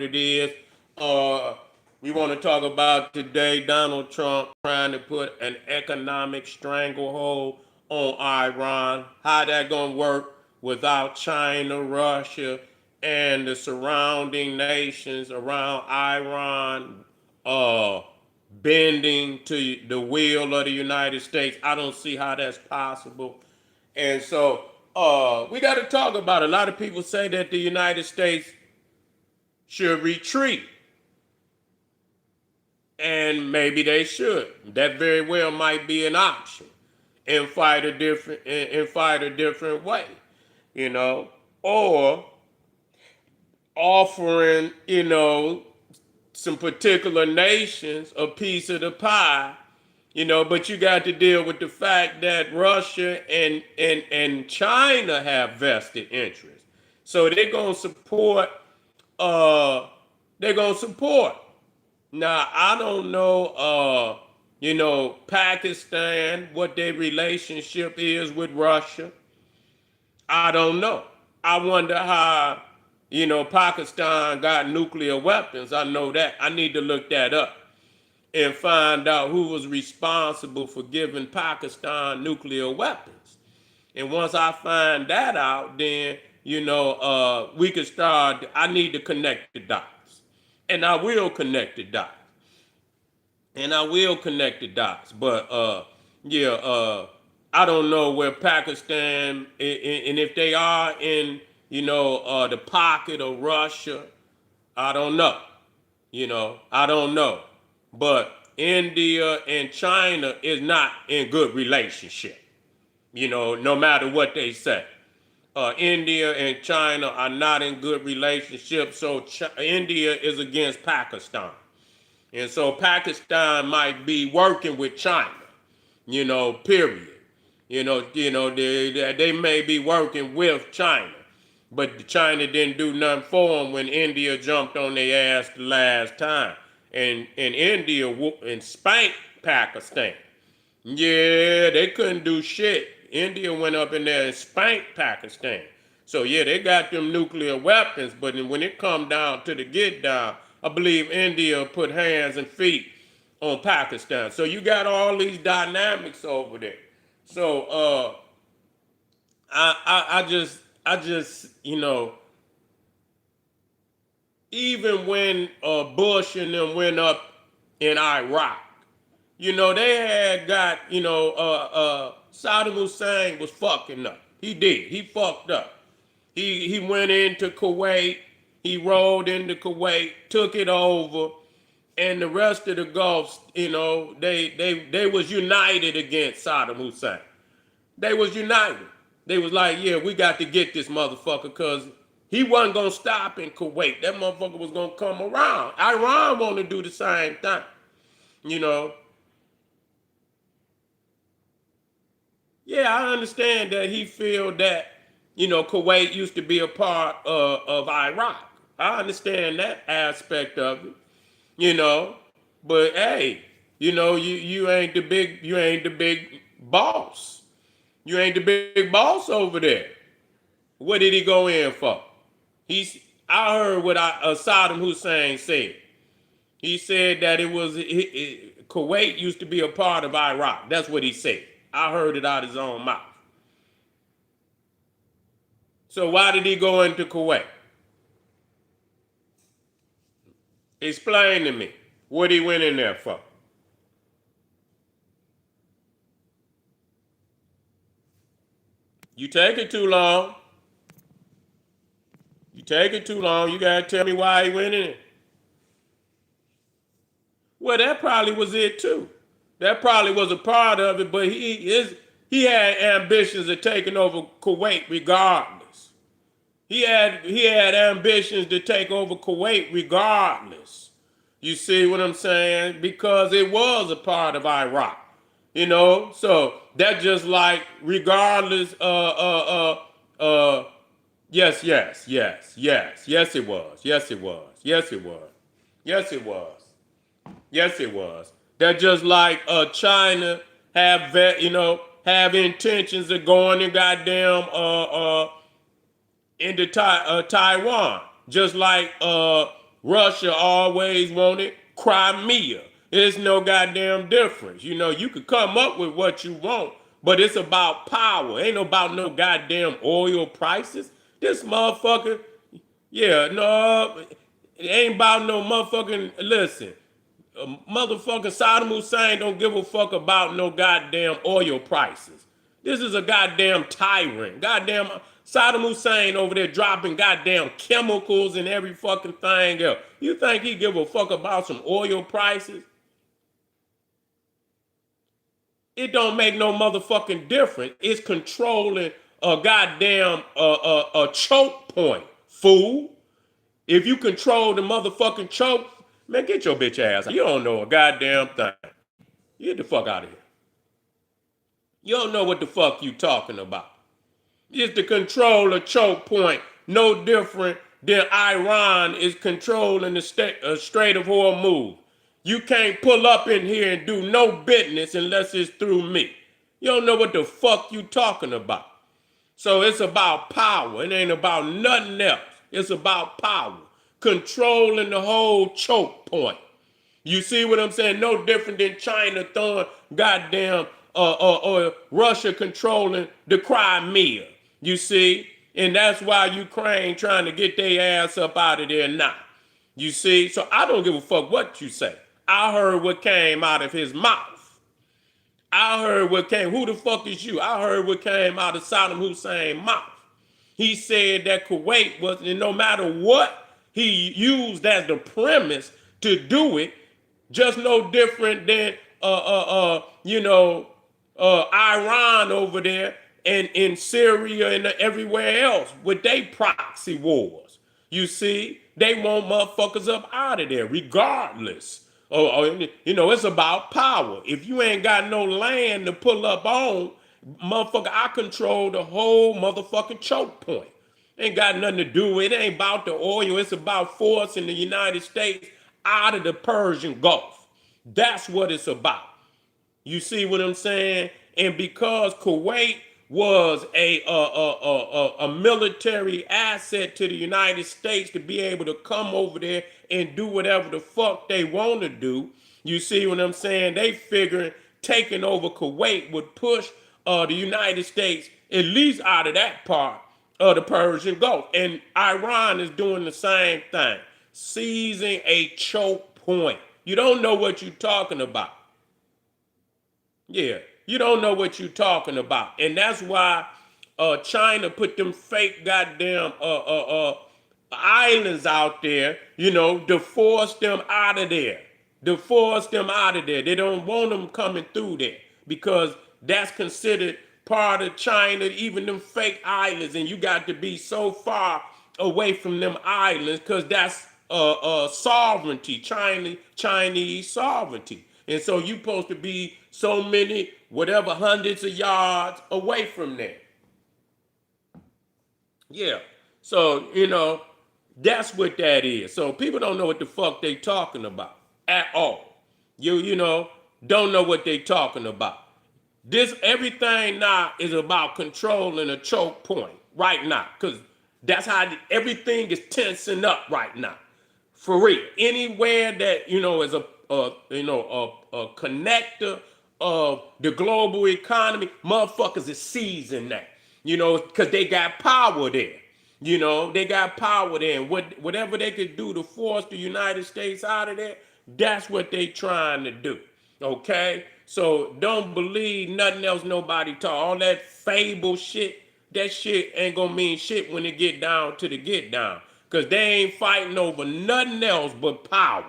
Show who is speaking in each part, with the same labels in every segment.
Speaker 1: what it is. Uh, we want to talk about today Donald Trump trying to put an economic stranglehold on Iran. How that gonna work without China, Russia, and the surrounding nations around Iran uh, bending to the will of the United States? I don't see how that's possible. And so we got to talk about it. A lot of people say that the United States should retreat, and maybe they should. That very well might be an option, and fight a different way, you know, or offering, some particular nations a piece of the pie, but you got to deal with the fact that Russia and China have vested interests. So uh they're gonna support. Now I don't know Pakistan, what their relationship is with Russia. I don't know. I wonder how, Pakistan got nuclear weapons. I know that. I need to look that up and find out who was responsible for giving Pakistan nuclear weapons. And once I find that out, then, we can start. I need to connect the dots. And I will connect the dots. But yeah, I don't know where Pakistan and if they are in, the pocket of Russia. I don't know. I don't know. But India and China is not in good relationship. No matter what they say. India and China are not in good relationship. So India is against Pakistan. And so Pakistan might be working with China, period. They may be working with China, but China didn't do nothing for them when India jumped on their ass the last time. And India and spanked Pakistan. Yeah, they couldn't do shit. India went up in there and spanked Pakistan. So yeah, they got them nuclear weapons, but when it come down to the get down, I believe India put hands and feet on Pakistan. So you got all these dynamics over there. So I just even when Bush and them went up in Iraq, they had got, Saddam Hussein was fucking up. He did. He fucked up. He went into Kuwait. He rolled into Kuwait, took it over, and the rest of the Gulf, they was united against Saddam Hussein. They was united. They was like, yeah, we got to get this motherfucker because he wasn't gonna stop in Kuwait. That motherfucker was gonna come around. Iran want to do the same thing, you know. Yeah, I understand that he feel that, Kuwait used to be a part of Iraq. I understand that aspect of it, you know. But hey, you ain't the big boss. You ain't the big boss over there. What did he go in for? I heard what Saddam Hussein said. He said that Kuwait used to be a part of Iraq. That's what he said. I heard it out of his own mouth. So why did he go into Kuwait? Explain to me what he went in there for. You take it too long. You take it too long. You gotta tell me why he went in it. Well, that probably was it too. That probably was a part of it, but he had ambitions of taking over Kuwait regardless. He had ambitions to take over Kuwait regardless. You see what I'm saying? Because it was a part of Iraq. So that just like regardless, yes, yes, yes, yes, yes it was. Yes it was. Yes it was. Yes it was. Yes it was. That just like China have intentions of going and goddamn into Taiwan. Just like Russia always wanted Crimea. There's no goddamn difference. You know, you could come up with what you want, but it's about power. Ain't about no goddamn oil prices. This motherfucker, yeah, no, it ain't about no motherfucking, listen, motherfucking Saddam Hussein don't give a fuck about no goddamn oil prices. This is a goddamn tyrant. Goddamn Saddam Hussein over there dropping goddamn chemicals and every fucking thing else. You think he give a fuck about some oil prices? It don't make no motherfucking difference. It's controlling a goddamn a choke point, fool. If you control the motherfucking choke, man, get your bitch ass. You don't know a goddamn thing. Get the fuck out of here. You don't know what the fuck you talking about. It's to control a choke point, no different than Iran is controlling the Strait of Hormuz. You can't pull up in here and do no business unless it's through me. You don't know what the fuck you talking about. So it's about power. It ain't about nothing else. It's about power. Controlling the whole choke point. You see what I'm saying? No different than China throwing goddamn Russia controlling the Crimea. You see? And that's why Ukraine trying to get their ass up out of there now. You see? So I don't give a fuck what you say. I heard what came out of his mouth. I heard what came. Who the fuck is you? I heard what came out of Saddam Hussein's mouth. He said that Kuwait was, and no matter what he used as the premise to do it, just no different than Iran over there and in Syria and everywhere else with their proxy wars. You see, they want motherfuckers up out of there regardless. It's about power. If you ain't got no land to pull up on, motherfucker, I control the whole motherfucking choke point. Ain't got nothing to do with it. It ain't about the oil. It's about forcing the United States out of the Persian Gulf. That's what it's about. You see what I'm saying? And because Kuwait was a military asset to the United States to be able to come over there and do whatever the fuck they want to do, you see what I'm saying? They figuring taking over Kuwait would push the United States at least out of that part of the Persian Gulf. And Iran is doing the same thing, seizing a choke point. You don't know what you're talking about. Yeah, you don't know what you're talking about. And that's why China put them fake goddamn islands out there, to force them out of there. To force them out of there. They don't want them coming through there because that's considered part of China, even them fake islands. And you got to be so far away from them islands because that's sovereignty, Chinese sovereignty. And so you supposed to be so many, whatever, hundreds of yards away from there. Yeah. So, that's what that is. So people don't know what the fuck they talking about at all. Don't know what they talking about. This everything now is about controlling a choke point right now. Because that's how everything is tensing up right now. For real. Anywhere that, is a connector of the global economy, motherfuckers is seizing that. Because they got power there. They got power there. And whatever they could do to force the United States out of there, that's what they trying to do. Okay? So don't believe nothing else nobody talk. All that fable shit, that shit ain't gonna mean shit when it get down to the get down. Because they ain't fighting over nothing else but power.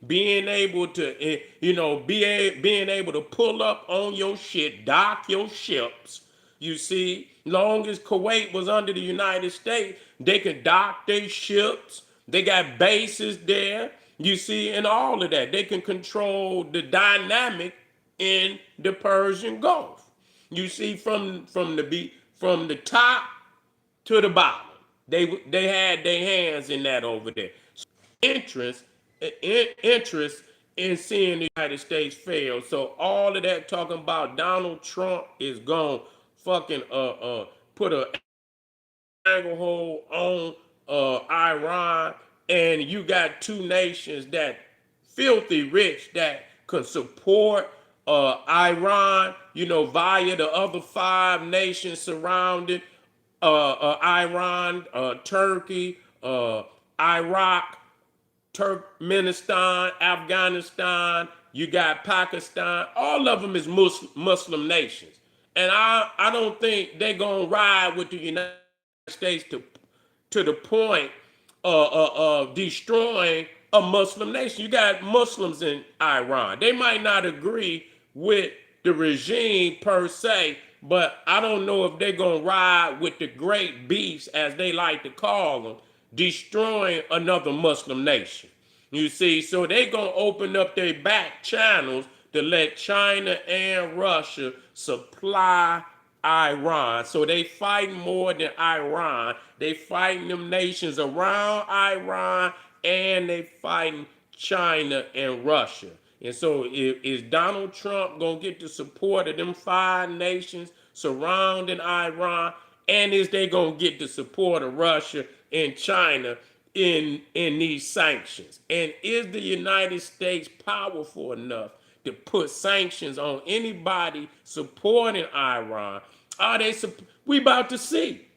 Speaker 1: Being able to, being able to pull up on your shit, dock your ships. You see, long as Kuwait was under the United States, they could dock their ships. They got bases there, you see, and all of that. They can control the dynamic in the Persian Gulf. You see, from the top to the bottom, they had their hands in that over there. So interest in seeing the United States fail. So all of that talking about Donald Trump is gonna fucking put a stranglehold on Iran and you got two nations that filthy rich that can support Iran, via the other five nations surrounding Iran, Turkey, Iraq, Turkmenistan, Afghanistan, you got Pakistan. All of them is Muslim nations. And I don't think they're going to ride with the United States to the point of destroying a Muslim nation. You got Muslims in Iran. They might not agree with the regime per se, but I don't know if they're going to ride with the great beasts, as they like to call them, destroying another Muslim nation. You see, so they going to open up their back channels to let China and Russia supply Iran. So they fighting more than Iran. They fighting them nations around Iran, and they fighting China and Russia. And so is Donald Trump going to get the support of them five nations surrounding Iran? And is they going to get the support of Russia and China in these sanctions? And is the United States powerful enough to put sanctions on anybody supporting Iran? Are they? We about to see.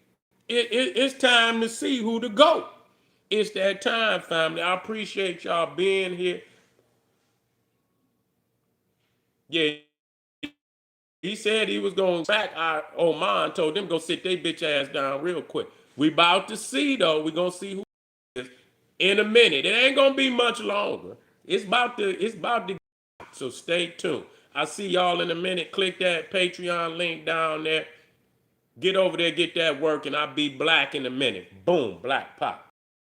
Speaker 1: It's time to see who to go. It's that time, family. I appreciate y'all being here. Yeah, he said he was going to track our Oman. Told them go sit their bitch ass down real quick. We about to see though. We gonna see who is in a minute. It ain't gonna be much longer. It's about to. It's about to. So stay tuned. I'll see y'all in a minute. Click that Patreon link down there. Get over there, get that work, and I'll be black in a minute. Boom, black pop.